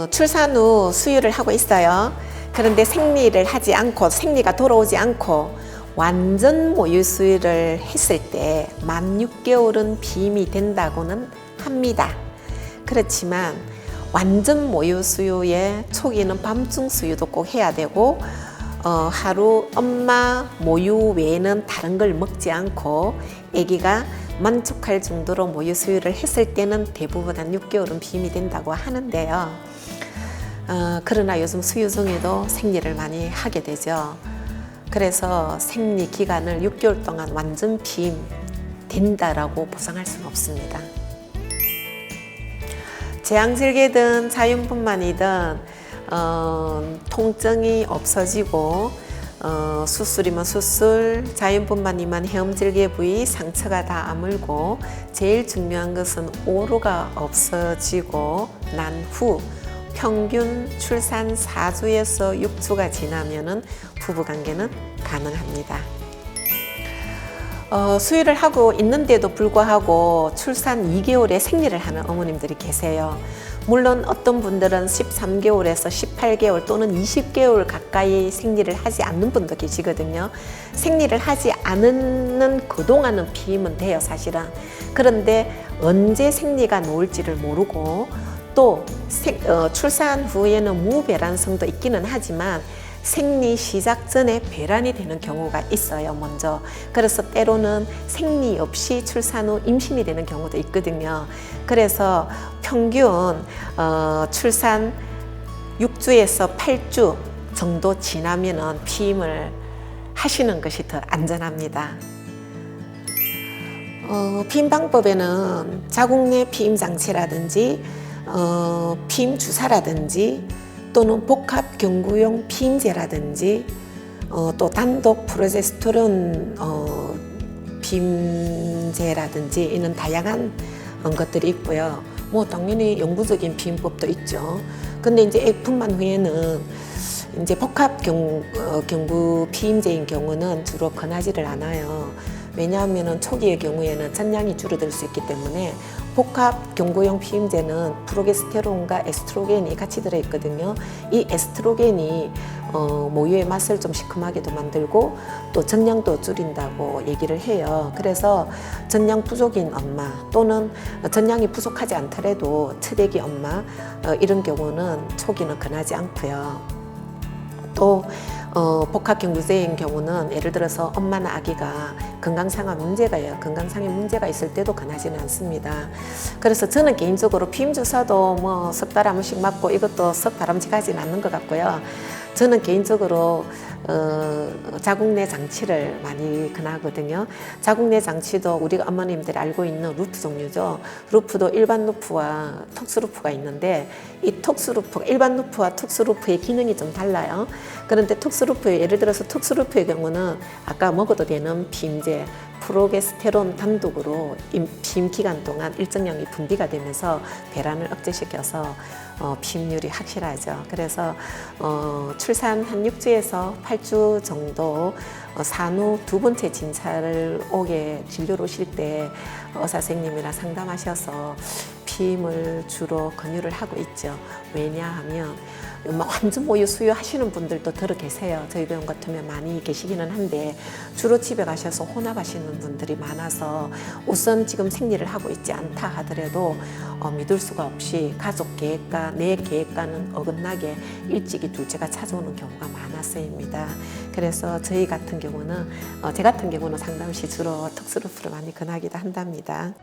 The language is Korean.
출산 후 수유를 하고 있어요. 그런데 생리를 하지 않고 생리가 돌아오지 않고 완전 모유 수유를 했을 때 만 6개월은 비임이 된다고는 합니다. 그렇지만 완전 모유 수유의 초기는 밤중 수유도 꼭 해야 되고 하루 엄마 모유 외에는 다른 걸 먹지 않고 아기가 만족할 정도로 모유 수유를 했을 때는 대부분 한 6개월은 비임이 된다고 하는데요. 그러나 요즘 수유 중에도 생리를 많이 하게 되죠. 그래서 생리 기간을 6개월 동안 완전 비임 된다라고 보장할 수는 없습니다. 제왕절개든 자연분만이든 통증이 없어지고 수술이면 수술, 자연분만이면 헤엄절개 부위 상처가 다 아물고 제일 중요한 것은 오로가 없어지고 난 후 평균 출산 4주에서 6주가 지나면은 부부관계는 가능합니다. 수유를 하고 있는데도 불구하고 출산 2개월에 생리를 하는 어머님들이 계세요. 물론 어떤 분들은 13개월에서 18개월 또는 20개월 가까이 생리를 하지 않는 분도 계시거든요. 생리를 하지 않는 그동안은 비임은 돼요, 사실은. 그런데 언제 생리가 놓을지를 모르고 또 출산 후에는 무배란성도 있기는 하지만 생리 시작 전에 배란이 되는 경우가 있어요, 먼저. 그래서 때로는 생리 없이 출산 후 임신이 되는 경우도 있거든요. 그래서 평균 출산 6주에서 8주 정도 지나면은 피임을 하시는 것이 더 안전합니다. 피임 방법에는 자궁 내 피임 장치라든지 피임 주사라든지 또는 복합 경구용 피임제라든지 또 단독 프로제스테론 피임제라든지 이런 다양한 것들이 있고요. 뭐 당연히 영구적인 피임법도 있죠. 근데 이제 F만 후에는 이제 복합 경구 피임제인 경우는 주로 권하지를 않아요. 왜냐하면 초기의 경우에는 전량이 줄어들 수 있기 때문에 복합 경구용 피임제는 프로게스테론과 에스트로겐이 같이 들어있거든요. 이 에스트로겐이 모유의 맛을 좀 시큼하게도 만들고 또 전량도 줄인다고 얘기를 해요. 그래서 전량 부족인 엄마 또는 전량이 부족하지 않더라도 트대기 엄마 이런 경우는 초기는 권하지 않고요. 또 복합경구제인 경우는 예를 들어서 엄마나 아기가 건강상의 문제가 있을 때도 권하지는 않습니다. 그래서 저는 개인적으로 피임 주사도 뭐 석 달 한 번씩 맞고 이것도 석 바람직하지는 않는 것 같고요. 저는 개인적으로 자궁 내 장치를 많이 권하거든요. 자궁 내 장치도 우리가 어머님들이 알고 있는 루프 종류죠. 루프도 일반 루프와 톡스 루프가 있는데 이 톡스 루프, 일반 루프와 톡스 루프의 기능이 좀 달라요. 그런데 톡스 루프의 예를 들어서 톡스 루프의 경우는 아까 먹어도 되는 피임제 프로게스테론 단독으로 피임 기간 동안 일정량이 분비가 되면서 배란을 억제시켜서 피임률이 확실하죠. 그래서 출산 한 6주에서 8주 정도 산후 두 번째 진찰을 진료를 오실 때 의사 선생님이랑 상담하셔서 피임을 주로 권유를 하고 있죠. 왜냐하면 완전 모유 수유하시는 분들도 들어 계세요. 저희 병원 같으면 많이 계시기는 한데 주로 집에 가셔서 혼합하시는 분들이 많아서 우선 지금 생리를 하고 있지 않다 하더라도 믿을 수가 없이 가족 계획과 내 계획과는 어긋나게 일찍이 둘째가 찾아오는 경우가 많았습니다. 그래서 제 같은 경우는 상담 시 주로 턱스루프를 많이 권하기도 한답니다.